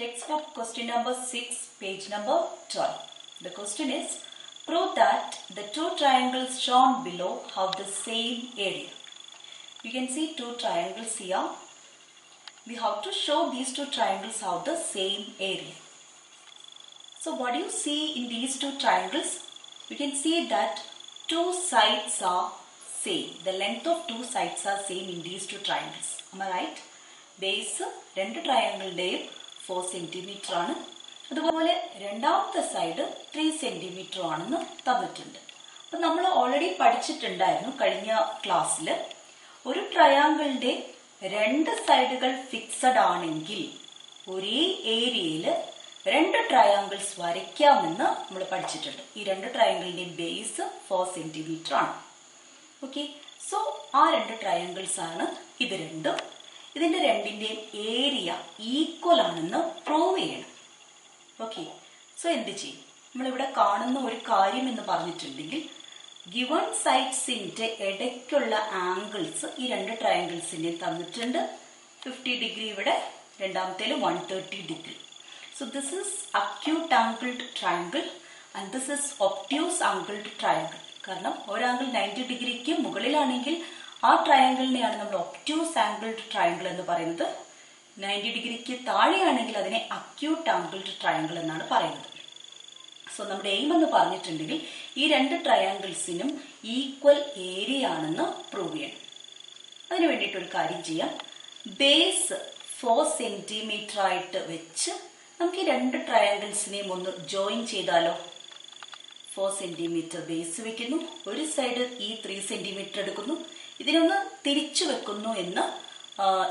Textbook question number 6, page number 12. The question is, prove that the two triangles shown below have the same area. You can see two triangles here. We have to show these two triangles have the same area. So what do you see in these two triangles? You can see that two sides are same. The length of two sides are same in these two triangles. Am I right? Base രണ്ട് ട്രയാങ്കിളിൻ്റെയും 4 centimetre ആണ്. അതുപോലെ രണ്ടാമത്തെ side 3 centimetre ആണെന്ന് തന്നിട്ടുണ്ട്. അപ്പം നമ്മൾ already പഠിച്ചിട്ടുണ്ടായിരുന്നു കഴിഞ്ഞ ക്ലാസ്സിൽ. ഒരു ട്രയാങ്കിളിൻ്റെ രണ്ട് സൈഡുകൾ ഫിക്സഡ് ആണെങ്കിൽ ഒരേ ഏരിയയിൽ രണ്ട് ട്രയാങ്കിൾസ് വരയ്ക്കാമെന്ന് നമ്മൾ പഠിച്ചിട്ടുണ്ട്. ഈ രണ്ട് ട്രയാങ്കിളിൻ്റെയും ബേസ് 4 സെൻറ്റിമീറ്റർ ആണ്. ഓക്കെ, സോ ആ രണ്ട് ട്രയാങ്കിൾസ് ആണ് ഇത് രണ്ടും. ഇതിൻ്റെ രണ്ടിൻ്റെയും ഏരിയ ഈക്വൽ ആണെന്ന് പ്രൂവ് ചെയ്യണം. ഓക്കെ, സോ എന്ത് ചെയ്യും? നമ്മളിവിടെ കാണുന്ന ഒരു കാര്യം എന്ന് പറഞ്ഞിട്ടുണ്ടെങ്കിൽ ഗിവൺ സൈഡ്സിൻ്റെ ഇടയ്ക്കുള്ള ആംഗിൾസ് ഈ രണ്ട് ട്രയാങ്കിൾസിൻ്റെയും തന്നിട്ടുണ്ട്. 50 ഡിഗ്രി ഇവിടെ, രണ്ടാമത്തേൽ 130 degree. So this is acute angled triangle and this is obtuse angled triangle. കാരണം ഒരു ആംഗിൾ 90 ഡിഗ്രിക്ക് മുകളിലാണെങ്കിൽ ആ ട്രയാങ്കിളിനെയാണ് നമ്മൾ ഒബ്റ്റ്യൂസ് ആംഗിൾഡ് ട്രയാങ്കിൾ എന്ന് പറയുന്നത്. 90 ഡിഗ്രിക്ക് താഴെയാണെങ്കിൽ അതിനെ അക്യൂട്ട് ആംഗിൾഡ് ട്രയാങ്കിൾ എന്നാണ് പറയുന്നത്. സോ നമ്മുടെ എയിം എന്ന് പറഞ്ഞിട്ടുണ്ടെങ്കിൽ ഈ രണ്ട് ട്രയാങ്കിൾസിനും ഈക്വൽ ഏരിയ ആണെന്ന് പ്രൂവ് ചെയ്യണം. അതിന് വേണ്ടിയിട്ടൊരു കാര്യം ചെയ്യാം. ബേസ് 4 സെൻറ്റിമീറ്റർ ആയിട്ട് വെച്ച് നമുക്ക് ഈ രണ്ട് ട്രയാങ്കിൾസിനെയും ഒന്ന് ജോയിൻ ചെയ്താലോ? 4 സെൻറ്റിമീറ്റർ ബേസ് വെക്കുന്നു, ഒരു സൈഡ് ഈ 3 സെൻറ്റിമീറ്റർ എടുക്കുന്നു, ഇതിനൊന്ന് തിരിച്ചു വെക്കുന്നു എന്ന്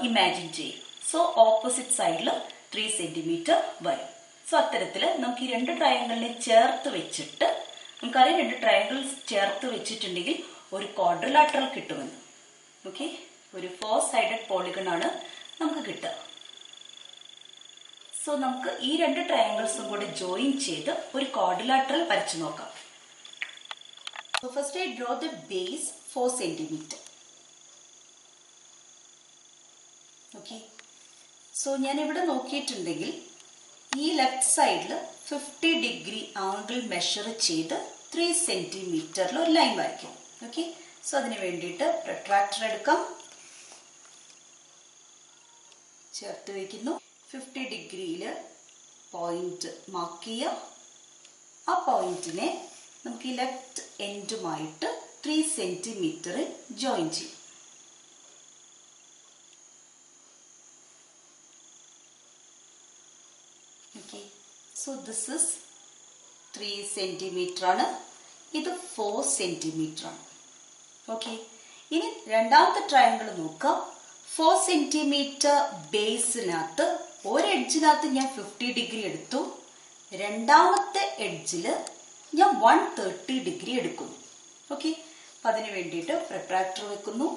ഇമാജിൻ ചെയ്യും. സോ ഓപ്പോസിറ്റ് സൈഡിൽ 3 സെൻറ്റിമീറ്റർ വരും. സോ അത്തരത്തിൽ നമുക്ക് ഈ രണ്ട് ട്രയാങ്കിളിനെ ചേർത്ത് വെച്ചിട്ട് നമുക്കറിയാം രണ്ട് ട്രയാങ്കിൾസ് ചേർത്ത് വെച്ചിട്ടുണ്ടെങ്കിൽ ഒരു ക്വാഡ്രിലാറ്ററൽ കിട്ടുമെന്ന്. ഓക്കെ, ഒരു 4 സൈഡഡ് പോളിഗൺ ആണ് നമുക്ക് കിട്ടുക. സോ നമുക്ക് ഈ രണ്ട് ട്രയാങ്കിൾസും കൂടെ ജോയിൻ ചെയ്ത് ഒരു ക്വാഡ്രിലാറ്ററൽ വരച്ചു നോക്കാം. So first I draw the base 4 centimetre. Okay, so ഞാനിവിടെ നോക്കിയിട്ടുണ്ടെങ്കിൽ ഈ ലെഫ്റ്റ് സൈഡിൽ 50 ഡിഗ്രി ആംഗിൾ മെഷർ ചെയ്ത് 3 സെൻറ്റിമീറ്ററിൽ ഒരു ലൈൻ വരയ്ക്കും. ഓക്കെ, സോ അതിന് വേണ്ടിയിട്ട് പ്രൊട്രാക്ടർ എടുക്കാം, ചേർത്ത് വയ്ക്കുന്നു. 50 ഡിഗ്രിയിൽ പോയിന്റ് മാർക്ക് ചെയ്യുക. ആ പോയിന്റിനെ നമുക്ക് ഈ ലെഫ്റ്റ് എൻഡുമായിട്ട് 3 സെൻറ്റിമീറ്ററിൽ ജോയിൻ ചെയ്യും. Okay, so this is 3 centimetre ആണ്, ഇത് 4 സെൻറ്റിമീറ്റർ ആണ്. ഓക്കെ, ഇനി രണ്ടാമത്തെ ട്രയാങ്കിൾ നോക്കാം. 4 സെൻറ്റിമീറ്റർ ബേസിനകത്ത് ഒരു എഡ്ജിനകത്ത് ഞാൻ 50 ഡിഗ്രി എടുത്തു, രണ്ടാമത്തെ എഡ്ജിൽ ഞാൻ 130 ഡിഗ്രി എടുക്കുന്നു. ഓക്കെ, അപ്പം അതിന് വേണ്ടിയിട്ട് പ്രൊട്രാക്ടർ വെക്കുന്നു.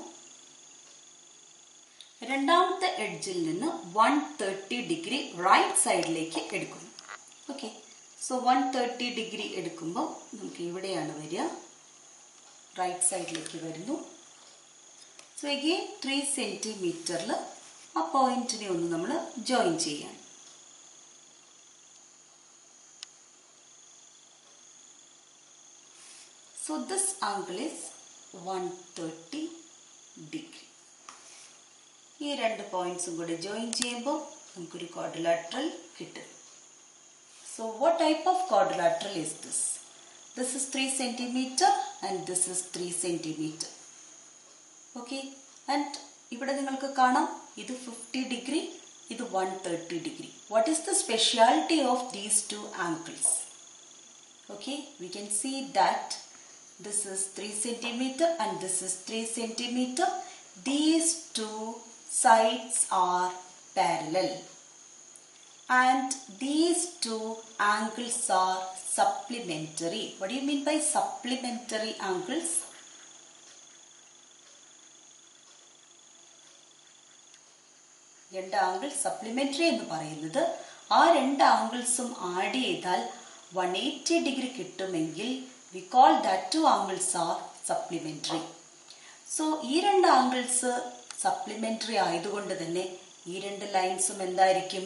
രണ്ടാമത്തെ എഡ്ജിൽ നിന്ന് 130 ഡിഗ്രി റൈറ്റ് സൈഡിലേക്ക് എടുക്കുന്നു. ഓക്കെ, സോ 130 ഡിഗ്രി എടുക്കുമ്പോൾ നമുക്ക് ഇവിടെയാണ് വരിക, റൈറ്റ് സൈഡിലേക്ക് വരുന്നു. സോ എഗെയിൻ 3 സെൻറ്റിമീറ്ററിൽ ആ പോയിന്റിനെ ഒന്ന് നമ്മൾ ജോയിൻ ചെയ്യാം. So this angle is 130 degree. ഈ രണ്ട് പോയിന്റ്സും കൂടെ ജോയിൻ ചെയ്യുമ്പോൾ നമുക്കൊരു ക്വാഡ്രിലാറ്ററൽ കിട്ടും. So what type of quadrilateral is this? This is 3 centimetre and this is 3 centimetre. Okay, and ഇവിടെ നിങ്ങൾക്ക് കാണാം ഇത് 50 ഡിഗ്രി, ഇത് 130 degree. What is the speciality of these two angles? Okay, we can see that this is 3 centimeter and this is 3 centimeter. These two sides are parallel and these two angles are supplementary. What do you mean by supplementary angles? രണ്ട് angle supplementary എന്ന് പറയുന്നത് ആ രണ്ട് ആംഗിൾസും add ചെയ്താൽ 180 degree കിട്ടുമെങ്കിൽ we call that two angles are supplementary. So ഈ രണ്ട് angles supplementary ആയതുകൊണ്ട് തന്നെ ഈ രണ്ട് ലൈൻസും എന്തായിരിക്കും?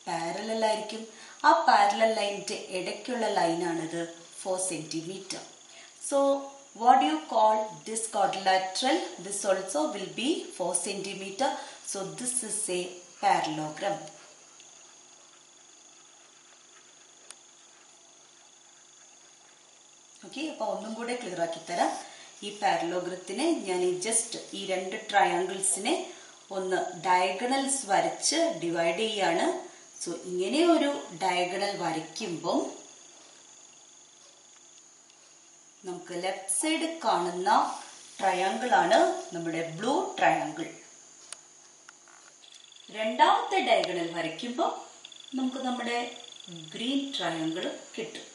പാരലൽ ആയിരിക്കും. ആ പാരലൽ ലൈനിന്റെ ഇടയ്ക്കുള്ള ലൈനാണിത് 4 centimeter. So what do you call this quadrilateral? This also will be 4 centimeter. So this is a parallelogram. Okay, അപ്പോൾ ഒന്നും കൂടെ ക്ലിയർ ആക്കി തരാം. ഈ പാരലോഗ്രത്തിനെ ഞാൻ ജസ്റ്റ് ഈ രണ്ട് ട്രയാങ്കിൾസിനെ ഒന്ന് ഡയഗണൽസ് വരച്ച് ഡിവൈഡ് ചെയ്യാണ്. സോ ഇങ്ങനെ ഒരു ഡയഗണൽ വരയ്ക്കുമ്പം നമുക്ക് ലെഫ്റ്റ് സൈഡ് കാണുന്ന ട്രയാങ്കിൾ ആണ് നമ്മുടെ ബ്ലൂ ട്രയാങ്കിൾ. രണ്ടാമത്തെ ഡയഗണൽ വരയ്ക്കുമ്പോൾ നമുക്ക് നമ്മുടെ ഗ്രീൻ ട്രയാങ്കിൾ കിട്ടും.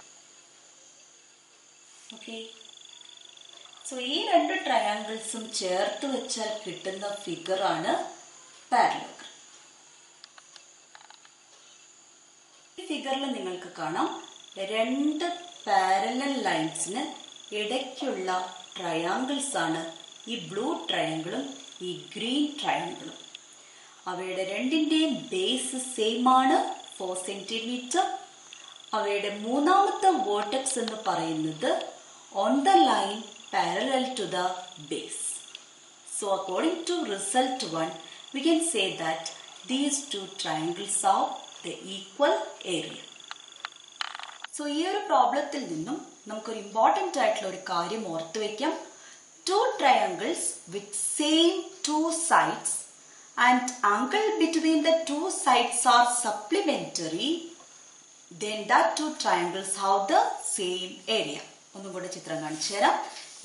ഓക്കെ, സോ ഈ രണ്ട് ട്രയാങ്കിൾസും ചേർത്ത് വെച്ചാൽ കിട്ടുന്ന ഫിഗറാണ് പാരലോഗ്രാം. ഈ ഫിഗറിൽ നിങ്ങൾക്ക് കാണാം രണ്ട് പാരലൽ ലൈൻസിന് ഇടയ്ക്കുള്ള ട്രയാങ്കിൾസ് ആണ് ഈ ബ്ലൂ ട്രയാങ്കിളും ഈ ഗ്രീൻ ട്രയാങ്കിളും. അവയുടെ രണ്ടിന്റെയും ബേസ് സെയിം ആണ്, 4 centimeter. അവയുടെ മൂന്നാമത്തെ വേർട്ടെക്സ് എന്ന് പറയുന്നത് on the line parallel to the base. So according to result 1, we can say that these two triangles have the equal area. So ഈ ഒരു പ്രോബ്ലത്തിൽ നിന്നും നമുക്കൊരു ഇമ്പോർട്ടൻ്റ് ആയിട്ടുള്ള ഒരു കാര്യം ഓർത്തു വയ്ക്കാം. Two triangles with same two sides and angle between the two sides are supplementary, then that two triangles have the same area. ഒന്നും കൂടെ ചിത്രം കാണിച്ചു തരാം.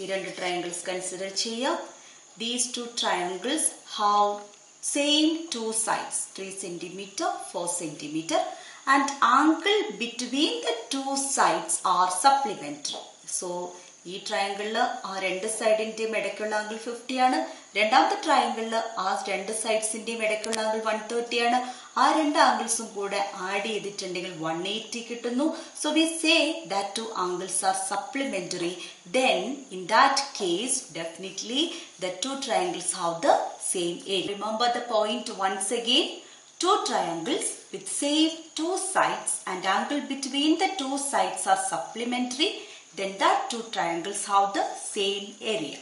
ഈ രണ്ട് ട്രയാങ്കിൾസ് കൺസിഡർ ചെയ്യാം. These two triangles have same two sides, 3 centimeter, 4 centimeter, and angle between the two sides are supplementary. So ഈ ട്രയാങ്കിളിൽ ആ രണ്ട് സൈഡിന്റെയും ഇടയ്ക്കുള്ള ആംഗിൾ 50 ആണ്. രണ്ടാമത്തെ ട്രയാങ്കിളിൽ ആ രണ്ട് സൈഡ്സിന്റെയും ഇടയ്ക്കുള്ള ആംഗിൾ 130 ആണ്. ആ രണ്ട് ആംഗിൾസും കൂടെ ആഡ് ചെയ്തിട്ടുണ്ടെങ്കിൽ 180 കിട്ടുന്നു. So we say that two angles are supplementary. Then in that case definitely the two triangles have the same area. Remember the point once again. Two triangles with same two sides and angle between the two sides are supplementary, then that two triangles have the same area.